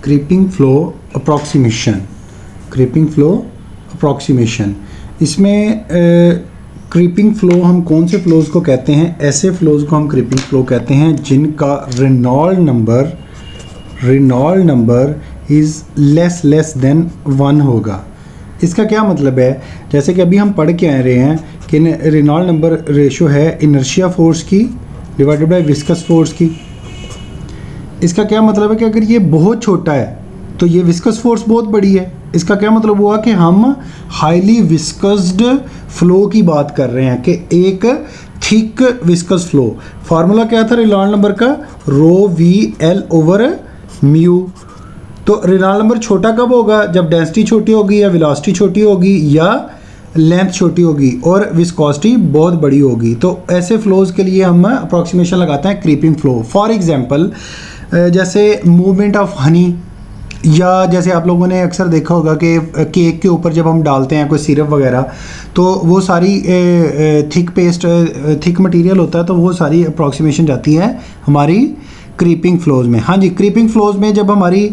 Creeping flow approximation, creeping flow approximation. इसमें creeping flow हम कौन से फ्लोज़ को कहते हैं? ऐसे फ्लोज़ को हम क्रीपिंग फ्लो कहते हैं जिनका Reynold number is less than 1 होगा। इसका क्या मतलब है? जैसे कि अभी हम पढ़ के आ रहे हैं कि रेनॉल्ड नंबर रेशो है इनर्शिया फोर्स की डिवाइडेड बाय विस्कस फोर्स की। इसका क्या मतलब है कि अगर ये बहुत छोटा है तो ये विस्कस फोर्स बहुत बड़ी है। इसका क्या मतलब हुआ कि हम हाईली विस्कस्ड फ्लो की बात कर रहे हैं कि एक थिक विस्कस फ्लो। फार्मूला क्या था रेनॉल्ड नंबर का? रो वी एल ओवर म्यू। तो रेनॉल्ड नंबर छोटा कब होगा? जब डेंसिटी छोटी होगी या वेलोसिटी छोटी होगी या लेंथ छोटी होगी और विस्कोसिटी बहुत बड़ी होगी। तो ऐसे फ्लोज के लिए हम अप्रॉक्सीमेशन लगाते हैं क्रीपिंग फ्लो। फॉर एग्जांपल जैसे मूवमेंट ऑफ हनी, या जैसे आप लोगों ने अक्सर देखा होगा कि केक के ऊपर जब हम डालते हैं कोई सिरप वगैरह तो वो सारी थिक मटेरियल होता है, तो वो सारी अप्रॉक्सीमेशन जाती है हमारी क्रीपिंग फ्लोज में। हाँ जी, क्रीपिंग फ्लोज में जब हमारी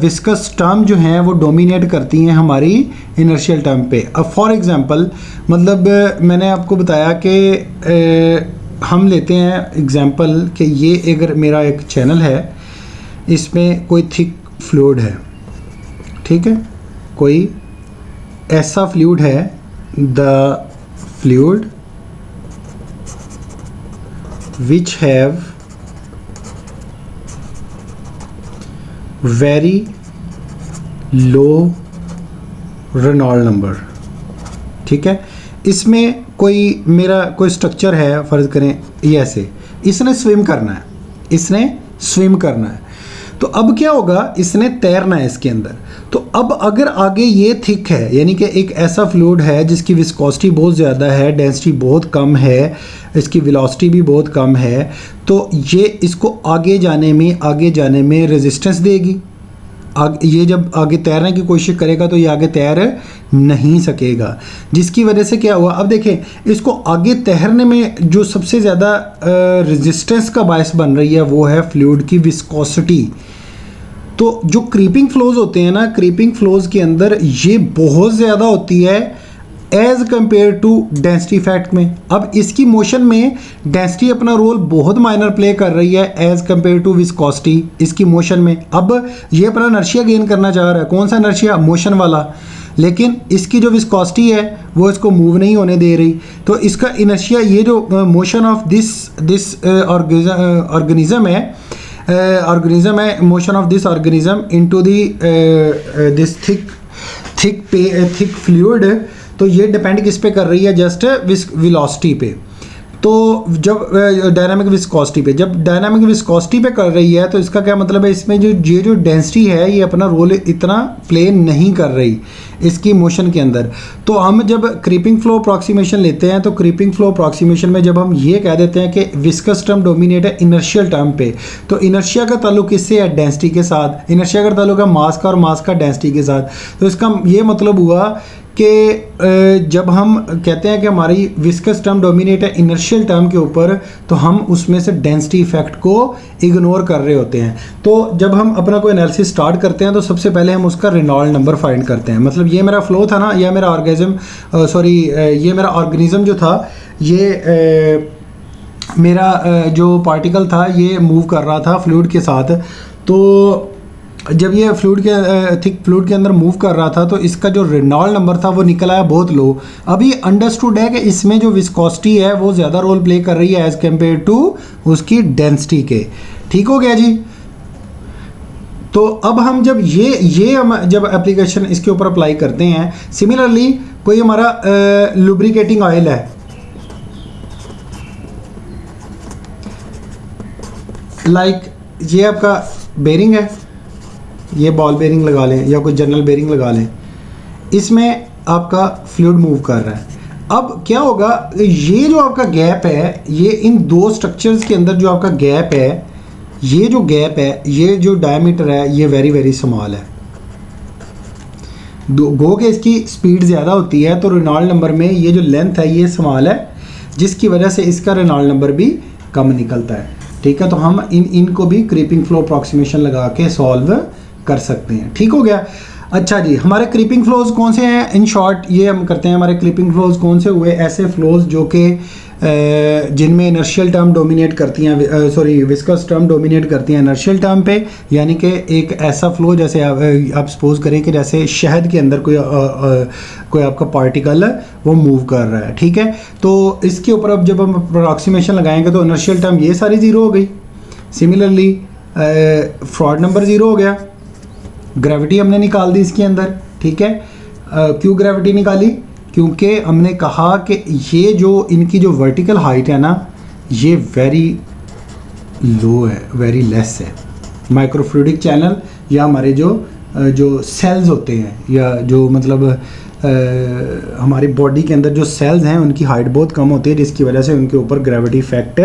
विस्कस टर्म जो हैं वो डोमिनेट करती हैं हमारी इनर्शियल टर्म पे। अब फॉर एग्जांपल मतलब मैंने आपको बताया कि हम लेते हैं एग्जांपल कि ये अगर मेरा एक चैनल है, इसमें कोई थिक फ्लूइड है, ठीक है, कोई ऐसा फ्लूइड है, the fluid which have very low Reynold number, ठीक है। इसमें कोई मेरा कोई स्ट्रक्चर है, फ़र्ज़ करें ये ऐसे, इसने स्विम करना है, तो अब क्या होगा, इसने तैरना है इसके अंदर। तो अब अगर आगे ये थिक है, यानी कि एक ऐसा फ्लूइड है जिसकी विस्कोसिटी बहुत ज़्यादा है, डेंसिटी बहुत कम है, इसकी वेलोसिटी भी बहुत कम है, तो ये इसको आगे जाने में रेजिस्टेंस देगी। ये जब आगे तैरने की कोशिश करेगा तो ये आगे तैर नहीं सकेगा, जिसकी वजह से क्या हुआ, अब देखें इसको आगे तैरने में जो सबसे ज़्यादा रेजिस्टेंस का बायस बन रही है वो है फ्लूइड की विस्कोसिटी। तो जो क्रीपिंग फ्लोज होते हैं ना, क्रीपिंग फ्लोज के अंदर ये बहुत ज़्यादा होती है as compare to density fact में। अब इसकी मोशन में डेंसिटी अपना रोल बहुत माइनर प्ले कर रही है एज़ कम्पेयर टू विस्कोसिटी इसकी मोशन में। अब ये अपना इनर्शिया गेन करना चाह रहा है, कौन सा इनर्शिया? मोशन वाला, लेकिन इसकी जो विस्कोसिटी है वो इसको मूव नहीं होने दे रही। तो इसका इनर्शिया, ये जो मोशन ऑफ दिस ऑर्गेनिज्म है, motion of this organism into this thick fluid, तो ये डिपेंड किस पे कर रही है? जस्ट वेलोसिटी पे। तो जब डायनामिक विस्कोसिटी पे, जब डायनामिक विस्कोसिटी पे कर रही है तो इसका क्या मतलब है, इसमें जो डेंसिटी है ये अपना रोल इतना प्ले नहीं कर रही इसकी मोशन के अंदर। तो हम जब क्रीपिंग फ्लो अप्रॉक्सीमेशन लेते हैं तो क्रीपिंग फ्लो अप्रॉक्सीमेशन में जब हम ये कह देते हैं कि विस्कस टर्म डोमिनेट है इनर्शियल टर्म पे, तो इनर्शिया का ताल्लुक किससे है? डेंसिटी के साथ। इनर्शिया का ताल्लुक है मास का, और मास का डेंसिटी के साथ। तो इसका ये मतलब हुआ कि जब हम कहते हैं कि हमारी विस्कस टर्म डोमिनेट है इनर्शियल टर्म के ऊपर, तो हम उसमें से डेंसिटी इफेक्ट को इग्नोर कर रहे होते हैं। तो जब हम अपना कोई एनालिसिस स्टार्ट करते हैं तो सबसे पहले हम उसका रेनॉल्ड नंबर फाइंड करते हैं। मतलब ये मेरा फ्लो था ना, या मेरा ये मेरा ऑर्गेनिज्म जो था, ये मेरा जो पार्टिकल था ये मूव कर रहा था फ्लूइड के साथ। तो जब ये थिक फ्लूइड के अंदर मूव कर रहा था तो इसका जो रेनॉल्ड नंबर था वो निकल आया बहुत लो। अब ये अंडरस्टूड है कि इसमें जो विस्कोसिटी है वो ज़्यादा रोल प्ले कर रही है एज़ कम्पेयर टू उसकी डेंसिटी के। ठीक हो गया जी। तो अब हम जब जब एप्लीकेशन इसके ऊपर अप्लाई करते हैं, सिमिलरली कोई हमारा लुब्रिकेटिंग ऑयल है, लाइक ये आपका बेरिंग है, ये बॉल बेरिंग लगा लें या कोई जनरल बेरिंग लगा लें, इसमें आपका फ्लूइड मूव कर रहा है। अब क्या होगा, ये जो आपका गैप है, ये इन दो स्ट्रक्चर्स के अंदर जो आपका गैप है, ये जो गैप है, ये जो डायमीटर है, ये वेरी वेरी स्मॉल है। गो के इसकी स्पीड ज़्यादा होती है तो रेनॉल्ड नंबर में ये जो लेंथ है ये स्मॉल है, जिसकी वजह से इसका रेनॉल्ड नंबर भी कम निकलता है। ठीक है, तो हम इनको भी क्रीपिंग फ्लो अप्रॉक्सीमेशन लगा के सॉल्व कर सकते हैं। ठीक हो गया। अच्छा जी, हमारे क्रीपिंग फ्लोज कौन से हैं? इन शॉर्ट ये हम करते हैं। हमारे क्रीपिंग फ्लोज कौन से हुए? ऐसे फ्लोज जो कि जिनमें इनर्शियल टर्म डोमिनेट करती हैं, सॉरी विस्कस टर्म डोमिनेट करती हैं इनर्शियल टर्म पे। यानी कि एक ऐसा फ्लो जैसे आप सपोज करें कि जैसे शहद के अंदर कोई आपका पार्टिकल है वो मूव कर रहा है। ठीक है, तो इसके ऊपर अब जब हम अप्रॉक्सीमेशन लगाएंगे तो इनर्शियल टर्म ये सारी ज़ीरो हो गई। सिमिलरली फ्रॉड नंबर ज़ीरो हो गया। ग्रेविटी हमने निकाल दी इसके अंदर। ठीक है, क्यों ग्रेविटी निकाली? क्योंकि हमने कहा कि ये जो इनकी जो वर्टिकल हाइट है ना, ये वेरी लो है, वेरी लेस है। माइक्रोफ्लूइडिक चैनल या हमारे जो सेल्स होते हैं, या जो मतलब हमारी बॉडी के अंदर जो सेल्स हैं उनकी हाइट बहुत कम होती है, जिसकी वजह से उनके ऊपर ग्रेविटी इफेक्ट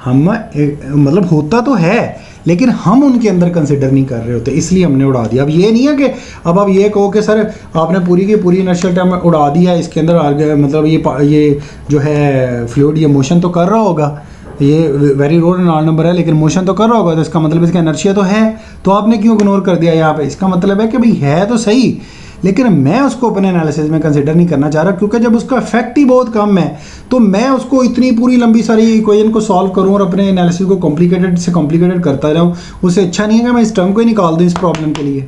मतलब होता तो है, लेकिन हम उनके अंदर कंसिडर नहीं कर रहे होते, इसलिए हमने उड़ा दिया। अब ये नहीं है कि अब आप ये कहो कि सर आपने पूरी की पूरी इनर्शियल टर्म उड़ा दिया, इसके अंदर मतलब ये जो है फ्लूइड ये मोशन तो कर रहा होगा, ये वेरी लो रेनॉल्ड्स नंबर है लेकिन मोशन तो कर रहा होगा, तो इसका मतलब इसका इनर्शिया तो है, तो आपने क्यों इग्नोर कर दिया यहाँ पे? इसका मतलब है कि भाई है तो सही, लेकिन मैं उसको अपने एनालिसिस में कंसिडर नहीं करना चाह रहा, क्योंकि जब उसका इफेक्ट ही बहुत कम है तो मैं उसको इतनी पूरी लंबी सारी इक्वेशन को सॉल्व करूं और अपने एनालिसिस को कॉम्प्लिकेटेड से कॉम्प्लिकेटेड करता रहूं। उससे अच्छा नहीं है कि मैं इस टर्म को ही निकाल दूं इस प्रॉब्लम के लिए,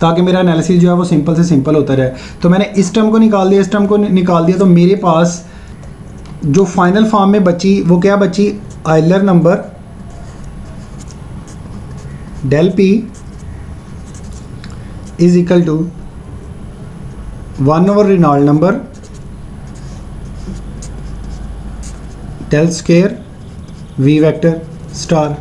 ताकि मेरा एनालिसिस जो है वो सिंपल से सिंपल होता रहे। तो मैंने इस टर्म को निकाल दिया, इस टर्म को निकाल दिया, तो मेरे पास जो फाइनल फॉर्म में बची वो क्या बची? Euler number del P is equal to 1 over Reynolds number del square V vector star.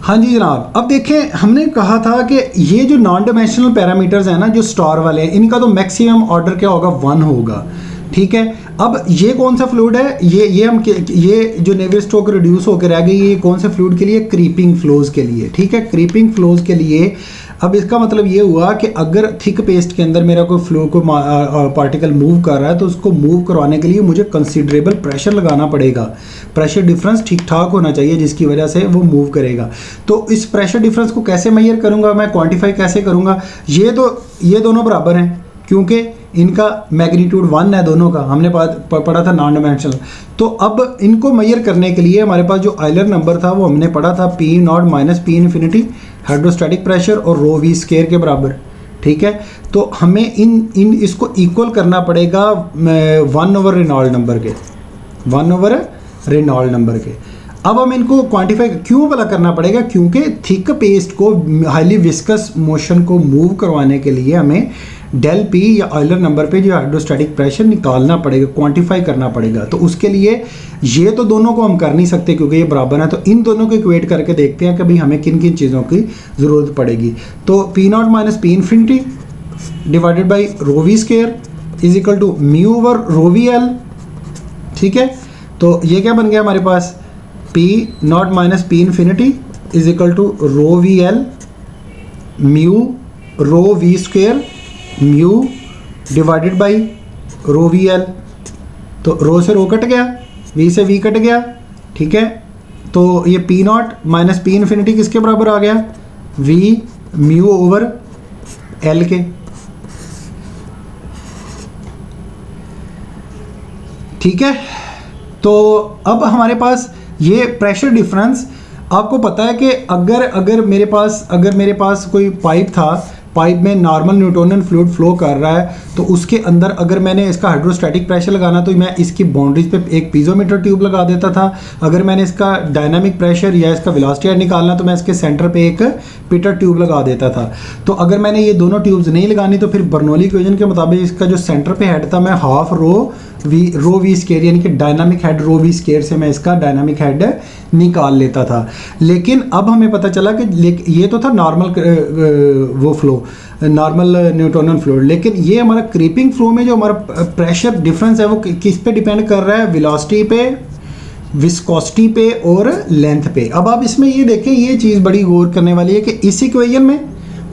हाँ जी जनाब, अब देखें हमने कहा था कि ये जो नॉन डायमेंशनल पैरामीटर्स हैं ना, जो स्टार वाले हैं, इनका तो मैक्सिमम ऑर्डर क्या होगा? 1 होगा। ठीक है, अब ये कौन सा फ्लूइड है? ये जो नेवियर स्टोक रिड्यूस होकर रह गई, ये कौन से फ्लूइड के लिए? क्रीपिंग फ्लोज के लिए। ठीक है, क्रीपिंग फ्लोज के लिए। अब इसका मतलब ये हुआ कि अगर थिक पेस्ट के अंदर मेरा कोई पार्टिकल मूव कर रहा है तो उसको मूव करवाने के लिए मुझे कंसिडरेबल प्रेशर लगाना पड़ेगा। प्रेशर डिफरेंस ठीक ठाक होना चाहिए जिसकी वजह से वो मूव करेगा। तो इस प्रेशर डिफरेंस को कैसे मेजर करूंगा मैं? क्वांटिफाई कैसे करूंगा? ये दोनों बराबर हैं क्योंकि इनका मैग्नीट्यूड 1 है दोनों का, हमने पढ़ा था नॉन डायमेंशनल। तो अब इनको मेजर करने के लिए हमारे पास जो आयलर नंबर था वो हमने पढ़ा था P naught minus P infinity hydrostatic pressure और रो वी स्क्वायर के बराबर। ठीक है, तो हमें इसको इक्वल करना पड़ेगा 1 ओवर रेनॉल्ड्स नंबर के, 1 ओवर रेनॉल्ड्स नंबर के। अब हम इनको क्वांटिफाई क्यों भला करना पड़ेगा? क्योंकि थिक पेस्ट को हाईली विस्कस मोशन को मूव करवाने के लिए हमें डेल पी या आयलर नंबर पे जो हाइड्रोस्टैटिक प्रेशर निकालना पड़ेगा, क्वांटिफाई करना पड़ेगा। तो उसके लिए ये तो दोनों को हम कर नहीं सकते क्योंकि ये बराबर है, तो इन दोनों को इक्वेट करके देखते हैं कि भाई हमें किन किन चीज़ों की ज़रूरत पड़ेगी। तो P naught minus P infinity divided by rho V square is equal to mu over rho V L. ठीक है, तो ये क्या बन गया हमारे पास? P naught minus P infinity is equal to rho V L mu rho V square mu divided by rho V L. तो रो से रो कट गया, वी से वी कट गया। ठीक है, तो ये P naught minus P infinity किसके बराबर आ गया? V म्यू ओवर L के। ठीक है, तो अब हमारे पास ये प्रेशर डिफरेंस, आपको पता है कि अगर मेरे पास कोई पाइप था, पाइप में नॉर्मल न्यूटोनियन फ्लूइड फ्लो कर रहा है, तो उसके अंदर अगर मैंने इसका हाइड्रोस्टैटिक प्रेशर लगाना तो मैं इसकी बाउंड्रीज पे एक पीजोमीटर ट्यूब लगा देता था। अगर मैंने इसका डायनामिक प्रेशर या इसका वेलोसिटी निकालना तो मैं इसके सेंटर पे एक पीटर ट्यूब लगा देता था। तो अगर मैंने ये दोनों ट्यूब्स नहीं लगानी तो फिर बर्नौली इक्वेशन के मुताबिक इसका जो सेंटर पे हेड था मैं हाफ रो वी स्क्वायर यानी कि dynamic head rho V square से मैं इसका डायनामिक हेड निकाल लेता था। लेकिन अब हमें पता चला कि ये तो था नॉर्मल वो फ्लो, नॉर्मल न्यूटोनियन फ्लूइड, लेकिन ये हमारा क्रीपिंग फ्लो में जो हमारा प्रेशर डिफरेंस है वो किस पे डिपेंड कर रहा है? वेलोसिटी पे, विस्कोसिटी पे और लेंथ पे। अब आप इसमें ये देखें, ये चीज़ बड़ी गौर करने वाली है कि इस इक्वेशन में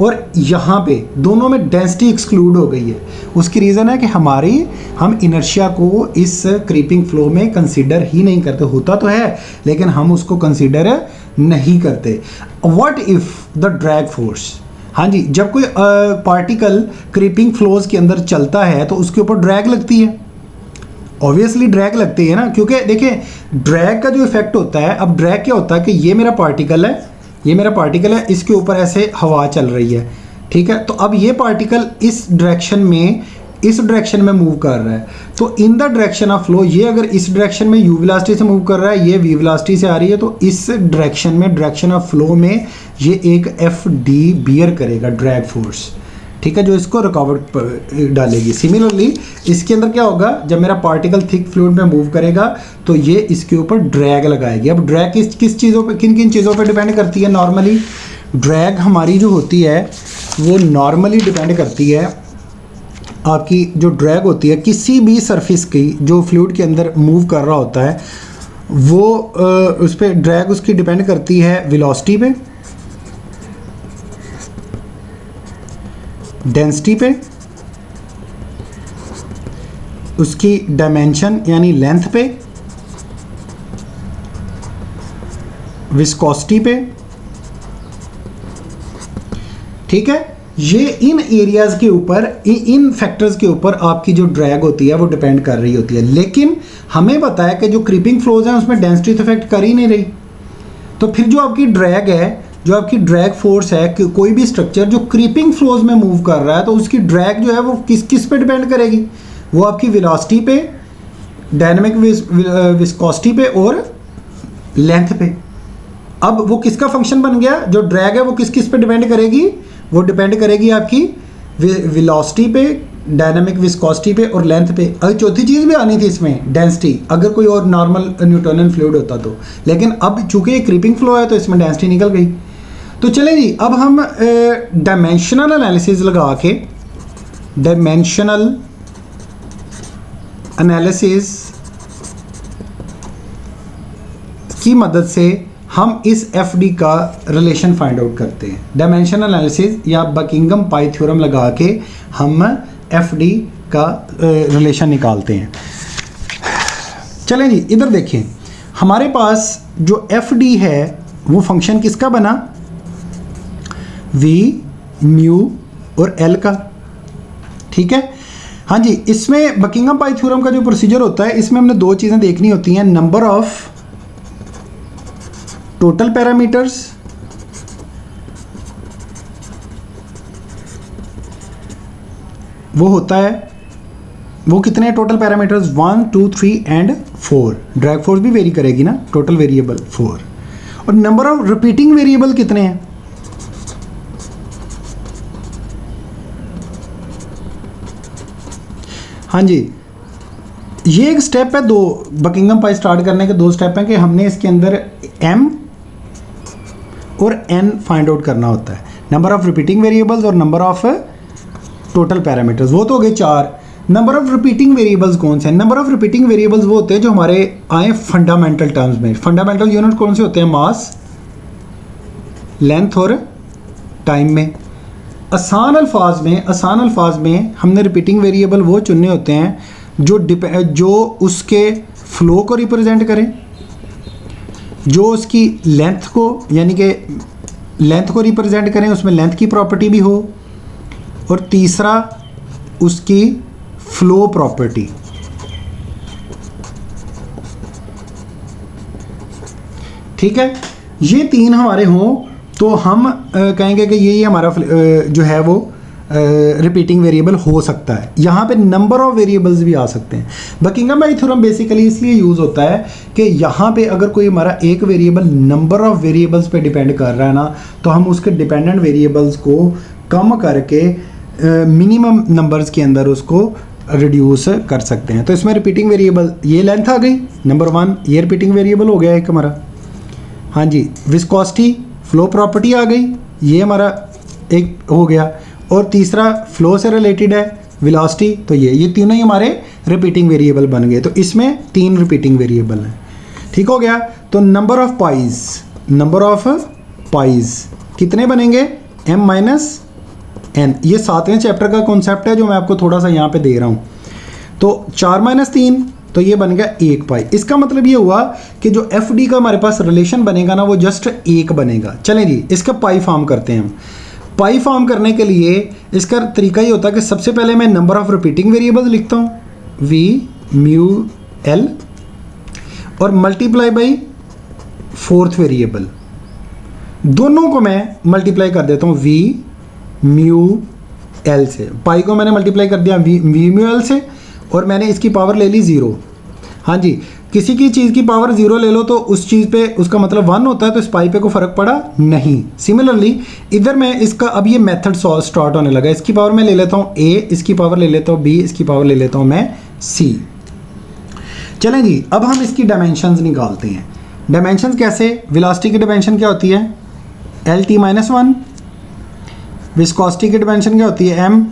और यहाँ पे दोनों में डेंसिटी एक्सक्लूड हो गई है। उसकी रीज़न है कि हम इनर्शिया को इस क्रीपिंग फ्लो में कंसीडर ही नहीं करते। होता तो है लेकिन हम उसको कंसीडर नहीं करते। What if the drag force, हाँ जी, जब कोई पार्टिकल क्रीपिंग फ्लोज के अंदर चलता है तो उसके ऊपर ड्रैग लगती है, ऑब्वियसली ड्रैग लगती है ना, क्योंकि देखिए ड्रैग का जो इफेक्ट होता है, अब ड्रैग क्या होता है कि ये मेरा पार्टिकल है, ये मेरा पार्टिकल है, इसके ऊपर ऐसे हवा चल रही है, ठीक है, तो अब ये पार्टिकल इस डायरेक्शन में मूव कर रहा है, तो in the direction of flow, ये अगर इस डायरेक्शन में u वेलोसिटी से मूव कर रहा है, ये v वेलोसिटी से आ रही है, तो इस डायरेक्शन में, डायरेक्शन ऑफ फ्लो में ये एक Fd बियर करेगा ड्रैग फोर्स, ठीक है, जो इसको रुकावट डालेगी। सिमिलरली इसके अंदर क्या होगा, जब मेरा पार्टिकल थिक फ्लूइड में मूव करेगा तो ये इसके ऊपर ड्रैग लगाएगी। अब ड्रैग किस चीज़ों पे, किन किन चीज़ों पे डिपेंड करती है? नॉर्मली ड्रैग हमारी जो होती है वो नॉर्मली डिपेंड करती है, आपकी जो ड्रैग होती है किसी भी सरफेस की जो फ्लूइड के अंदर मूव कर रहा होता है, वो उस पर ड्रैग उसकी डिपेंड करती है वेलोसिटी पे, डेंसिटी पे, उसकी डायमेंशन यानी लेंथ पे, विस्कोसिटी पे, ठीक है। ये इन एरियाज़ के ऊपर, इन फैक्टर्स के ऊपर आपकी जो ड्रैग होती है वो डिपेंड कर रही होती है। लेकिन हमें पता है कि जो क्रीपिंग फ्लोज हैं उसमें डेंसिटी तो इफेक्ट कर ही नहीं रही, तो फिर जो आपकी ड्रैग है, जो आपकी ड्रैग फोर्स है कि कोई भी स्ट्रक्चर जो क्रीपिंग फ्लोज में मूव कर रहा है तो उसकी ड्रैग जो है वो किस पे डिपेंड करेगी? वो आपकी वेलोसिटी पे, डायनामिक विस्कोसिटी पे और लेंथ पे। अब वो किसका फंक्शन बन गया? जो ड्रैग है वो किस पे डिपेंड करेगी? वो डिपेंड करेगी आपकी वेलोसिटी पे, डायनामिक विस्कोसिटी पे और लेंथ पे। अगर चौथी चीज़ भी आनी थी इसमें, डेंसिटी, अगर कोई और नॉर्मल न्यूटोनियन फ्लूइड होता तो, लेकिन अब चूंकि ये क्रीपिंग फ्लो है तो इसमें डेंसिटी निकल गई। तो चलें जी, अब हम डायमेंशनल एनालिसिस लगा के, डायमेंशनल एनालिसिस की मदद से हम इस FD का रिलेशन फाइंड आउट करते हैं। डायमेंशनल एनालिसिस या बकिंघम पाई थ्योरम लगा के हम FD का रिलेशन निकालते हैं। चलें जी, इधर देखें, हमारे पास जो FD है वो फंक्शन किसका बना? V, म्यू और L का, ठीक है। हाँ जी, इसमें बकिंघम पाई थ्योरम का जो प्रोसीजर होता है, इसमें हमने दो चीज़ें देखनी होती हैं, नंबर ऑफ टोटल पैरामीटर्स वो होता है, वो कितने total parameters? 1, 2, 3 and 4। Drag force भी वेरी करेगी ना, टोटल वेरिएबल 4। और नंबर ऑफ रिपीटिंग वेरिएबल कितने हैं? हाँ जी, ये एक स्टेप है, दो बकिंघम पाई स्टार्ट करने के दो स्टेप हैं कि हमने इसके अंदर M और N फाइंड आउट करना होता है, नंबर ऑफ रिपीटिंग वेरिएबल्स और नंबर ऑफ टोटल पैरामीटर्स। वो तो हो गए 4। नंबर ऑफ रिपीटिंग वेरिएबल्स कौन से हैं? नंबर ऑफ रिपीटिंग वेरिएबल्स वो होते हैं जो हमारे आए फंडामेंटल टर्म्स में। फंडामेंटल यूनिट कौन से होते हैं? मास, लेंथ और टाइम में। आसान अल्फाज में हमने रिपीटिंग वेरिएबल वो चुनने होते हैं जो उसके फ्लो को रिप्रेजेंट करें, जो उसकी लेंथ को, यानी कि लेंथ को रिप्रेजेंट करें, उसमें लेंथ की प्रॉपर्टी भी हो, और तीसरा उसकी फ्लो प्रॉपर्टी, ठीक है। ये तीन हमारे हों तो हम कहेंगे कि ये हमारा जो है वो रिपीटिंग वेरिएबल हो सकता है। यहाँ पे नंबर ऑफ वेरिएबल्स भी आ सकते हैं। बकिंघम पाई थ्योरम बेसिकली इसलिए यूज़ होता है कि यहाँ पे अगर कोई हमारा एक वेरिएबल नंबर ऑफ वेरिएबल्स पे डिपेंड कर रहा है ना, तो हम उसके डिपेंडेंट वेरिएबल्स को कम करके मिनिमम नंबर्स के अंदर उसको रिड्यूस कर सकते हैं। तो इसमें रिपीटिंग वेरिएबल, ये लेंथ आ गई नंबर 1, ये रिपीटिंग वेरिएबल हो गया एक हमारा। हाँ जी, विस्कोसिटी, फ्लो प्रॉपर्टी आ गई, ये हमारा एक हो गया, और तीसरा फ्लो से रिलेटेड है वेलोसिटी, तो ये तीनों ही हमारे रिपीटिंग वेरिएबल बन गए। तो इसमें 3 रिपीटिंग वेरिएबल हैं, ठीक हो गया। तो नंबर ऑफ पाइज कितने बनेंगे? M - N। ये 7वें चैप्टर का कॉन्सेप्ट है जो मैं आपको थोड़ा सा यहाँ पे दे रहा हूँ। तो 4 - 3 तो ये बन गया 1 पाई। इसका मतलब ये हुआ कि जो एफ डी का हमारे पास रिलेशन बनेगा ना वो जस्ट 1 बनेगा। चलें जी, इसका पाई फॉर्म करते हैं हम। पाई फॉर्म करने के लिए इसका तरीका ये होता है कि सबसे पहले मैं नंबर ऑफ रिपीटिंग वेरिएबल्स लिखता हूँ वी म्यू एल और मल्टीप्लाई बाई फोर्थ वेरिएबल, दोनों को मैं मल्टीप्लाई कर देता हूँ वी म्यू एल से। पाई को मैंने मल्टीप्लाई कर दिया वी म्यू एल से और मैंने इसकी पावर ले ली 0। हाँ जी, किसी की चीज़ की पावर 0 ले लो तो उस चीज़ पे उसका मतलब 1 होता है, तो इस पाई पे को फ़र्क पड़ा नहीं। सिमिलरली इधर मैं इसका अब ये मेथड स्टार्ट होने लगा। इसकी पावर मैं ले लेता हूँ a, इसकी पावर ले लेता हूँ b, इसकी पावर ले लेता हूँ मैं c। चलें जी, अब हम इसकी डायमेंशंस निकालते हैं। डायमेंशंस कैसे? वेलोसिटी की डायमेंशन क्या होती है lt-1, विस्कोसिटी की डायमेंशन क्या होती है m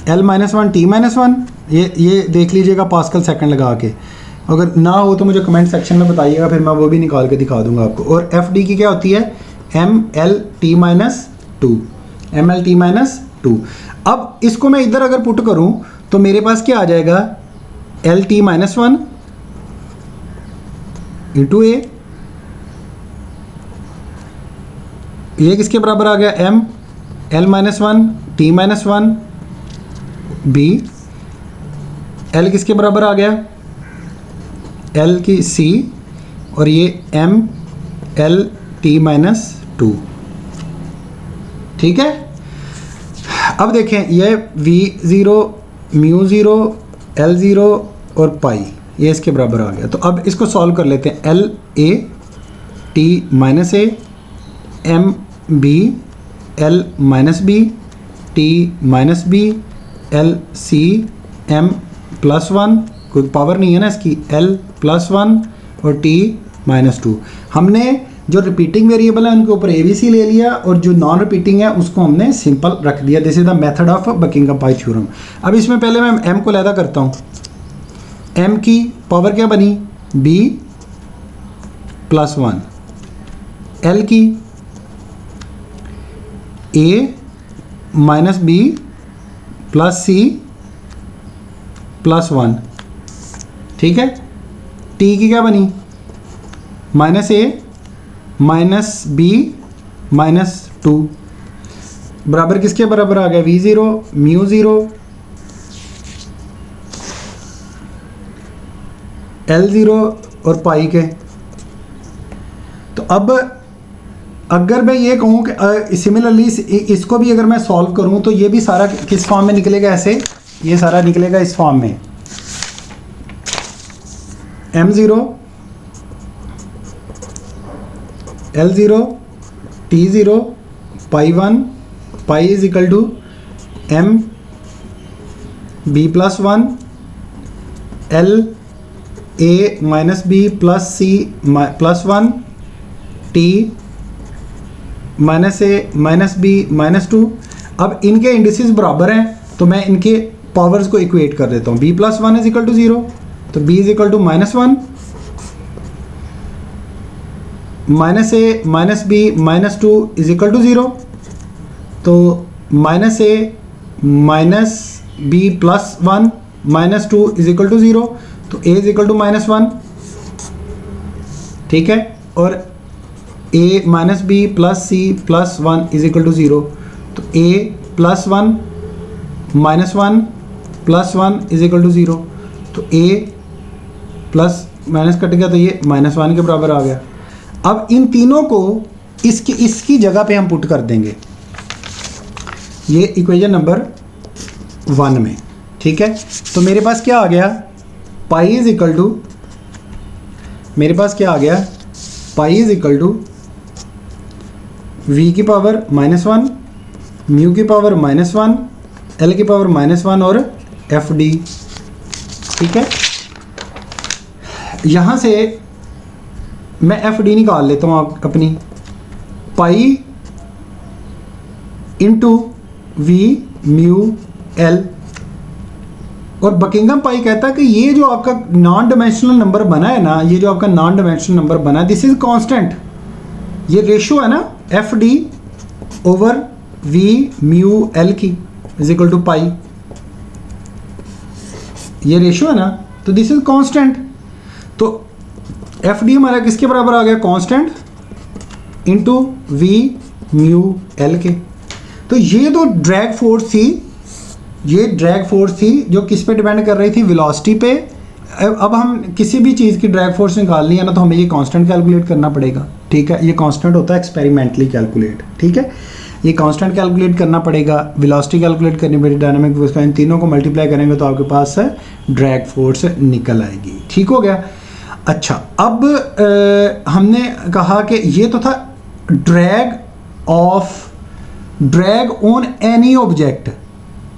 l-1 t-1। ये देख लीजिएगा पास्कल सेकंड लगा के, अगर ना हो तो मुझे कमेंट सेक्शन में बताइएगा, फिर मैं वो भी निकाल के दिखा दूंगा आपको। और एफ डी की क्या होती है mlt-2, mlt-2। अब इसको मैं इधर अगर पुट करूं तो मेरे पास क्या आ जाएगा lt-1 इंटू ए, ये किसके बराबर आ गया m l-1 t-1 b, l किसके बराबर आ गया l की c और ये m l t-2। ठीक है, अब देखें ये v0 μ0 l0 और पाई ये इसके बराबर आ गया। तो अब इसको सॉल्व कर लेते हैं। l a t-a m b l b t-b l c m +1, कोई पावर नहीं है ना इसकी, l+1 और t-2। हमने जो रिपीटिंग वेरिएबल है उनके ऊपर ABC ले लिया और जो नॉन रिपीटिंग है उसको हमने सिंपल रख दिया। This is the method of Buckingham pi theorem. अब इसमें पहले मैं m को लैदा करता हूँ। m की पावर क्या बनी b+1, l की a -b + c +1। ठीक है, t की क्या बनी -a -b -2 बराबर किसके बराबर आ गया v0 μ0 l0 और पाई के। तो अब अगर मैं ये कहूँ कि सिमिलरली इसको भी अगर मैं सॉल्व करूँ तो ये भी सारा किस फॉर्म में निकलेगा, ऐसे ये सारा निकलेगा इस फॉर्म में m0 l0 t0 पाई1 pi is equal to m b+1 l a -b + c +1 t -a -b -2। अब इनके इंडिसेस बराबर हैं तो मैं इनके पावर्स को इक्वेट कर देता हूँ। b+1 इज इक्वल टू 0, तो b is equal to -1 -a -b -2 is equal to 0, तो -a -b +1 -2 is equal to 0, तो a इज इक्वल टू -1। ठीक है, और a -b + c +1 is equal to 0, तो a +1 -1 +1 इज इक्वल टू 0, तो a plus minus cut गया तो ये -1 के बराबर आ गया। अब इन तीनों को इसकी जगह पे हम पुट कर देंगे ये इक्वेशन नंबर 1 में। ठीक है, तो मेरे पास क्या आ गया पाई इज इक्वल टू, मेरे पास क्या आ गया pi is equal to v की पावर -1 म्यू की पावर -1 l की पावर -1 और एफ डी। ठीक है, यहाँ से मैं एफ डी निकाल लेता हूँ अपनी, pi into V mu L. और बकिंघम पाई कहता है कि ये जो आपका नॉन डायमेंशनल नंबर बना है ना, ये जो आपका नॉन डायमेंशनल नंबर बना है, दिस इज कांस्टेंट। ये रेशो है ना F D over V mu L की इज इक्वल टू पाई, ये रेशो है ना, तो दिस इज कांस्टेंट। तो एफ डी हमारा किसके बराबर आ गया, constant into V mu L के। तो ये तो ड्रैग फोर्स थी, ये ड्रैग फोर्स थी जो किस पे डिपेंड कर रही थी, वेलोसिटी पे। अब हम किसी भी चीज़ की ड्रैग फोर्स निकालनी है ना तो हमें ये कांस्टेंट कैलकुलेट करना पड़ेगा, ठीक है। ये कांस्टेंट होता है एक्सपेरिमेंटली कैलकुलेट, ठीक है। ये कांस्टेंट कैलकुलेट करना पड़ेगा, वेलोसिटी कैलकुलेट करनी पड़ेगी, डायनामिक फोर्स का, इन तीनों को मल्टीप्लाई करेंगे तो आपके पास ड्रैग फोर्स निकल आएगी, ठीक हो गया। अच्छा, अब हमने कहा कि ये तो था drag on any object.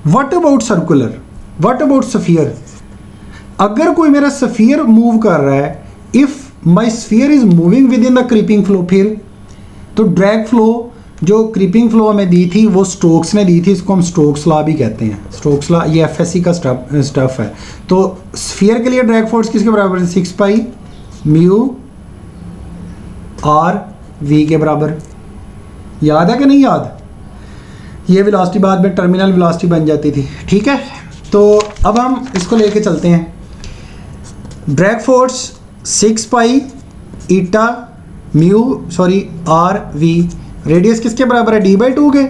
What about circular, what about sphere? अगर कोई मेरा स्फीयर मूव कर रहा है, if my sphere is moving with in the creeping flow, फिर तो ड्रैग फ्लो जो क्रीपिंग फ्लो हमें दी थी वो स्टोक्स ने दी थी, इसको हम स्टोक्स लॉ भी कहते हैं। स्टोक्स लॉ ये एफएससी का स्टफ है। तो स्फीयर के लिए ड्रैग फोर्स किसके बराबर है, 6 पाई म्यू आर वी के बराबर। याद है कि नहीं याद? ये वेलोसिटी बाद में टर्मिनल वेलोसिटी बन जाती थी, ठीक है। तो अब हम इसको लेके चलते हैं। Drag force 6 pi eta mu R V, radius किसके बराबर है, d/2 के।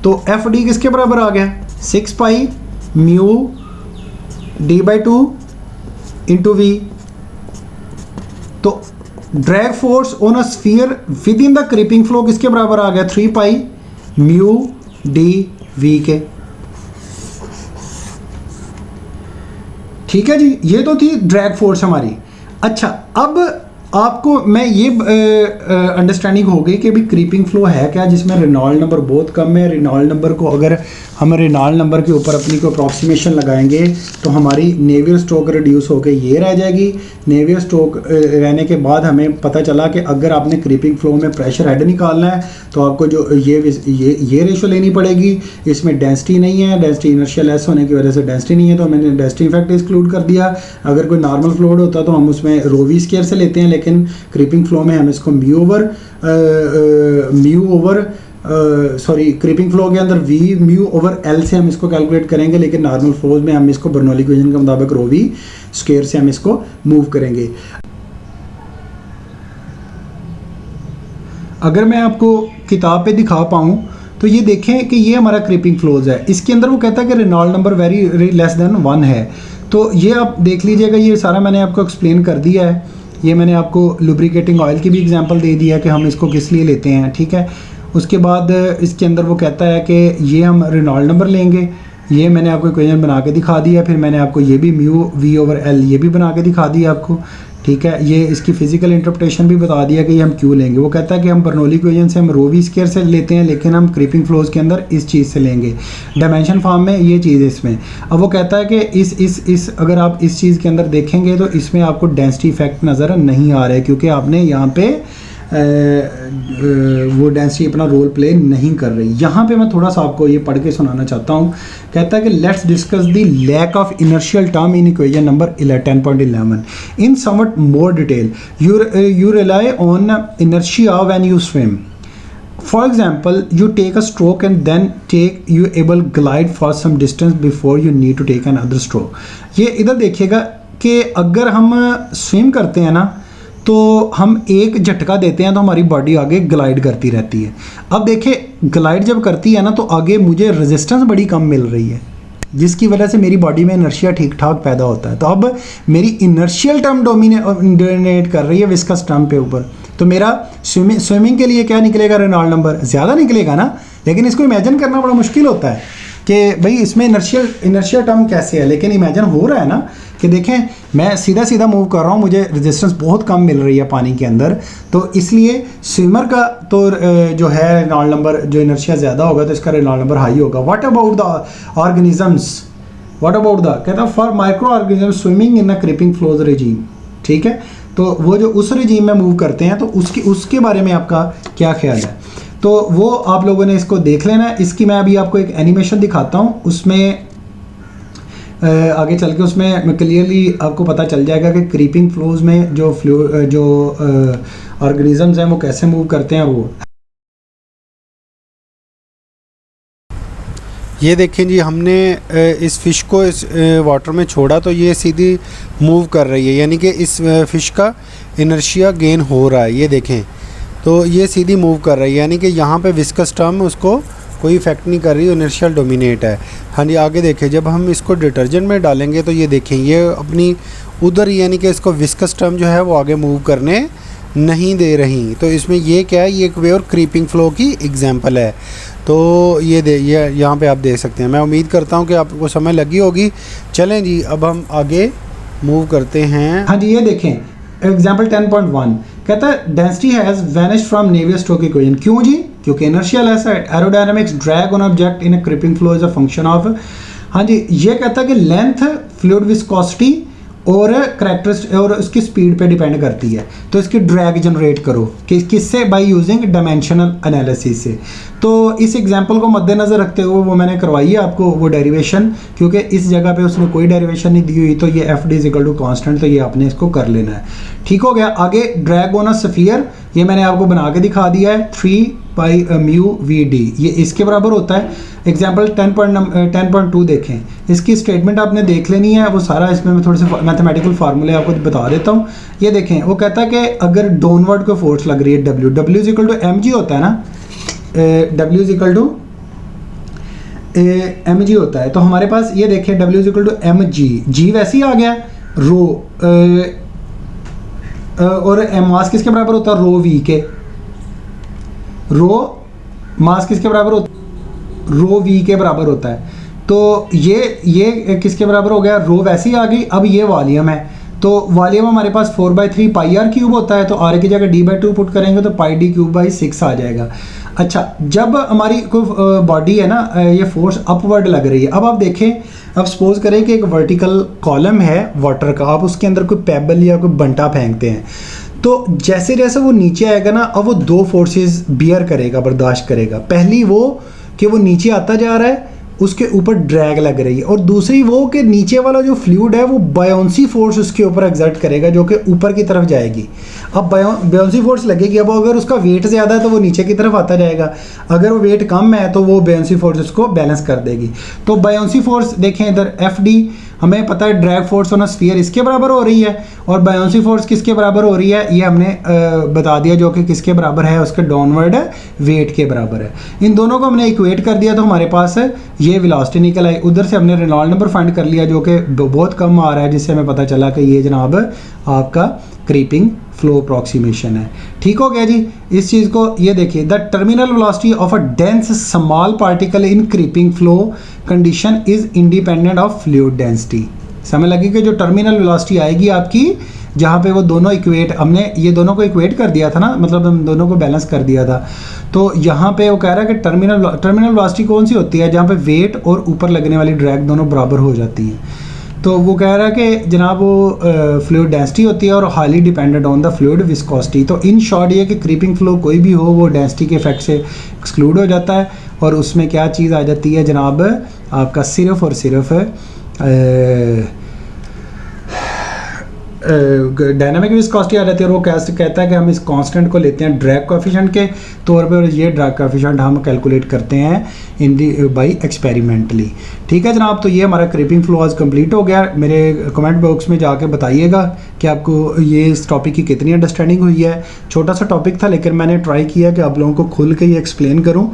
तो एफ डी किसके बराबर आ गया, 6 pi mu d/2 into v. तो drag force on a sphere with in the creeping flow किसके बराबर आ गया, 3 पाई म्यू डी वी के, ठीक है जी। ये तो थी ड्रैग फोर्स हमारी। अच्छा, अब आपको मैं ये अंडरस्टैंडिंग हो गई कि अभी क्रीपिंग फ्लो है क्या, जिसमें रेनॉल्ड नंबर बहुत कम है। रेनॉल्ड नंबर को अगर हम रेनॉल्ड नंबर के ऊपर अपनी को अप्रॉक्सीमेशन लगाएंगे तो हमारी नेवियर स्ट्रोक रिड्यूस होकर ये रह जाएगी। नेवियर स्ट्रोक रहने के बाद हमें पता चला कि अगर आपने क्रीपिंग फ्लो में प्रेशर हेड निकालना है तो आपको जो ये रेशो लेनी पड़ेगी। इसमें डेंसिटी नहीं है, डेंसिटी इनर्शिया लेस होने की वजह से डेंसिटी नहीं है, तो मैंने डेंसिटी इफेक्ट एक्सक्लूड कर दिया। अगर कोई नॉर्मल फ्लोड होता तो हम उसमें रो वी स्क्वायर से लेते हैं, लेकिन क्रीपिंग फ्लो में हम इसको क्रीपिंग फ्लो के अंदर वी म्यू ओवर एल से हम इसको कैलकुलेट करेंगे, लेकिन नॉर्मल फ्लोज में हम इसको बर्नौली इक्वेशन के मुताबिक रो वी स्क्वायर से हम इसको मूव करेंगे। अगर मैं आपको किताब पे दिखा पाऊँ तो ये देखें कि ये हमारा क्रीपिंग फ्लोज है। इसके अंदर वो कहता है कि Reynold number very less than 1 है। तो ये आप देख लीजिएगा, ये सारा मैंने आपको एक्सप्लेन कर दिया है। ये मैंने आपको लुब्रिकेटिंग ऑयल की भी एग्जांपल दे दी है कि हम इसको किस लिए लेते हैं, ठीक है। उसके बाद इसके अंदर वो कहता है कि ये हम रेनॉल्ड नंबर लेंगे, ये मैंने आपको इक्वेशन बना के दिखा दिया। फिर मैंने आपको ये भी म्यू वी ओवर एल ये भी बना के दिखा दिया आपको, ठीक है। ये इसकी फिजिकल इंटरप्रिटेशन भी बता दिया कि ये हम क्यों लेंगे। वो कहता है कि हम बर्नौली इक्वेशन से हम रो वी स्क्वायर से लेते हैं, लेकिन हम क्रीपिंग फ्लोज के अंदर इस चीज़ से लेंगे, डायमेंशन फॉर्म में ये चीज़ है इसमें। अब वो कहता है कि इस अगर आप इस चीज़ के अंदर देखेंगे तो इसमें आपको डेंसिटी इफेक्ट नज़र नहीं आ रहा है, क्योंकि आपने यहाँ पे वो डेंसिटी अपना रोल प्ले नहीं कर रही। यहाँ पे मैं थोड़ा सा आपको ये पढ़ के सुनाना चाहता हूँ। कहता है कि let's discuss the lack of inertial term in equation number 10.11 in somewhat more detail. You rely on inertia when you swim. For example, you take a stroke and then you able glide for some distance before you need to take another stroke. ये इधर देखिएगा कि अगर हम swim करते हैं ना तो हम एक झटका देते हैं तो हमारी बॉडी आगे ग्लाइड करती रहती है। अब देखिए ग्लाइड जब करती है ना तो आगे मुझे रेजिस्टेंस बड़ी कम मिल रही है, जिसकी वजह से मेरी बॉडी में इनर्शिया ठीक ठाक पैदा होता है। तो अब मेरी इनर्शियल टर्म डोमिनेट कर रही है विस्कस टर्म पे ऊपर। तो मेरा स्विमिंग के लिए क्या निकलेगा, रेनॉल्ड नंबर ज़्यादा निकलेगा ना। लेकिन इसको इमेजिन करना बड़ा मुश्किल होता है कि भाई इसमें इनर्शियल टर्म कैसे है, लेकिन इमेजिन हो रहा है ना कि देखें मैं सीधा सीधा मूव कर रहा हूँ, मुझे रेजिस्टेंस बहुत कम मिल रही है पानी के अंदर। तो इसलिए स्विमर का तो जो है रेनॉल्ड नंबर जो इनर्शिया ज़्यादा होगा तो इसका रेनॉल्ड नंबर हाई होगा। What about the organisms, what about the कहता है for micro organism swimming in a creeping flows regime, ठीक है। तो वो जो उस रेजीम में मूव करते हैं तो उसके बारे में आपका क्या ख्याल है, तो वो आप लोगों ने इसको देख लेना। इसकी मैं अभी आपको एक एनिमेशन दिखाता हूँ, उसमें आगे चल के उसमें क्लियरली आपको पता चल जाएगा कि क्रीपिंग फ्लोज में जो ऑर्गेनिजम्स हैं वो कैसे मूव करते हैं वो। ये देखें जी, हमने इस फ़िश को इस वाटर में छोड़ा तो ये सीधी मूव कर रही है, यानी कि इस फ़िश का इनर्शिया गेन हो रहा है। ये देखें तो ये सीधी मूव कर रही है, यानी कि यहाँ पे विस्कस टर्म उसको कोई इफ़ेक्ट नहीं कर रही, इनर्शियल डोमिनेट है। हाँ जी, आगे देखें, जब हम इसको डिटर्जेंट में डालेंगे तो ये देखें ये अपनी उधर, यानी कि इसको विस्कस टर्म जो है वो आगे मूव करने नहीं दे रही। तो इसमें ये क्या है, ये एक वे और क्रीपिंग फ्लो की एग्जांपल है। तो ये यहाँ पे आप देख सकते हैं। मैं उम्मीद करता हूँ कि आपको समझ लगी होगी। चलें जी, अब हम आगे मूव करते हैं। हाँ जी, ये देखें एग्जांपल 10.1 कहता है density has vanished from Navier-Stokes equation. क्यों जी? क्योंकि इनर्शियल है sir. Aerodynamics drag on object in a creeping flow is a function of. हाँ जी, ये कहता है कि लेंथ, फ्लूइड विस्कोसिटी और करेक्टरिस्टिक और उसकी स्पीड पे डिपेंड करती है। तो इसकी ड्रैग जनरेट करो किससे? बाय यूजिंग डायमेंशनल एनालिसिस से। तो इस एग्जांपल को मद्देनज़र रखते हुए वो मैंने करवाई है आपको वो डेरिवेशन, क्योंकि इस जगह पे उसने कोई डेरिवेशन नहीं दी हुई। तो ये F D is equal to constant, तो ये आपने इसको कर लेना है। ठीक हो गया। आगे ड्रैग ऑन अ स्फीयर, ये मैंने आपको बना के दिखा दिया है 3/μ/v/d, ये इसके बराबर होता है। एग्जाम्पल 10.2 देखें, इसकी स्टेटमेंट आपने देख लेनी है, वो सारा इसमें मैं थोड़े से मैथमेटिकल फार्मूले आपको बता देता हूँ। ये देखें, वो कहता है कि अगर डाउनवर्ड को फोर्स लग रही है W is equal to mg होता है ना, W is equal to mg होता है। तो हमारे पास ये देखें W is equal to mg, g वैसे ही आ गया, रो और मास किसके बराबर होता है? रो v के। रो मास किसके बराबर होता है? रो v के बराबर होता है। तो ये किसके बराबर हो गया? रो वैसे ही आ गई। अब ये वॉल्यूम है, तो वॉल्यूम हमारे पास 4/3 पाई आर क्यूब होता है। तो आर की जगह d/2 पुट करेंगे तो पाई d क्यूब बाई 6 आ जाएगा। अच्छा, जब हमारी कोई बॉडी है ना, ये फोर्स अपवर्ड लग रही है। अब आप देखें, अब सपोज करें कि एक वर्टिकल कॉलम है वाटर का, आप उसके अंदर कोई पेबल या कोई बंटा फेंकते हैं, तो जैसे जैसे वो नीचे आएगा ना, अब वो दो फोर्सेस बियर करेगा, बर्दाश्त करेगा। पहली वो कि वो नीचे आता जा रहा है, उसके ऊपर ड्रैग लग रही है, और दूसरी वो कि नीचे वाला जो फ्लूइड है वो बायोंसी फोर्स उसके ऊपर एग्जर्ट करेगा जो कि ऊपर की तरफ जाएगी। अब बायोंसी फोर्स लगेगी, अब अगर उसका वेट ज़्यादा है तो वो नीचे की तरफ आता जाएगा, अगर वो वेट कम है तो वो बायोंसी फोर्स उसको बैलेंस कर देगी। तो बायोंसी फोर्स देखें इधर एफ डी, हमें पता है drag force on a sphere इसके बराबर हो रही है, और बायोंसी फोर्स किसके बराबर हो रही है ये हमने बता दिया, जो कि किसके बराबर है? उसके डाउनवर्ड वेट के बराबर है। इन दोनों को हमने इक्वेट कर दिया तो हमारे पास ये वेलोसिटी निकल आई। उधर से हमने रेनॉल्ड नंबर फाइंड कर लिया जो कि बहुत कम आ रहा है, जिससे हमें पता चला कि ये जनाब आपका क्रीपिंग फ्लो अप्रॉक्सीमेशन है। ठीक हो गया जी। इस चीज़ को ये देखिए, the terminal velocity of a dense small particle in creeping flow condition is independent of fluid density. समझ लगी कि जो टर्मिनल वेलोसिटी आएगी आपकी, जहाँ पे वो दोनों इक्वेट, हमने ये दोनों को इक्वेट कर दिया था ना, मतलब हम दोनों को बैलेंस कर दिया था। तो यहाँ पे वो कह रहा है कि टर्मिनल वेलोसिटी कौन सी होती है? जहाँ पे वेट और ऊपर लगने वाली ड्रैग दोनों बराबर हो जाती हैं। तो वो कह रहा है कि जनाब वो फ्लूइड डेंसिटी होती है और highly dependent on the fluid viscosity. तो इन शॉर्ट ये कि क्रीपिंग फ्लो कोई भी हो वो डेंसिटी के इफेक्ट से एक्सक्लूड हो जाता है, और उसमें क्या चीज़ आ जाती है जनाब? आपका सिर्फ और सिर्फ डायनामिक विस्कोसिटी आ जाती है। और वो कहता है कि हम इस कांस्टेंट को लेते हैं ड्रैग कोएफिशिएंट के तौर पे, और ये ड्रैग कोएफिशिएंट हम कैलकुलेट करते हैं इन दी बाई एक्सपेरिमेंटली। ठीक है जनाब, तो ये हमारा क्रीपिंग फ्लो आज कंप्लीट हो गया। मेरे कमेंट बॉक्स में जाके बताइएगा कि आपको ये इस टॉपिक की कितनी अंडरस्टैंडिंग हुई है। छोटा सा टॉपिक था, लेकिन मैंने ट्राई किया कि आप लोगों को खुल के ये एक्सप्लेन करूँ।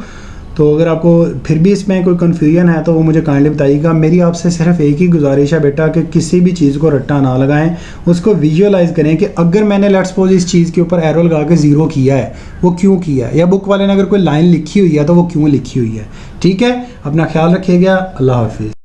तो अगर आपको फिर भी इसमें कोई कन्फ्यूजन है तो वो मुझे काइंडली बताइएगा। मेरी आपसे सिर्फ एक ही गुजारिश है बेटा कि किसी भी चीज़ को रट्टा ना लगाएं, उसको विजुअलाइज करें कि अगर मैंने लेट्स सपोज इस चीज़ के ऊपर एरो लगा के ज़ीरो किया है, वो क्यों किया है, या बुक वाले ने अगर कोई लाइन लिखी हुई है तो वो क्यों लिखी हुई है। ठीक है, अपना ख्याल रखिएगा। अल्लाह हाफिज़।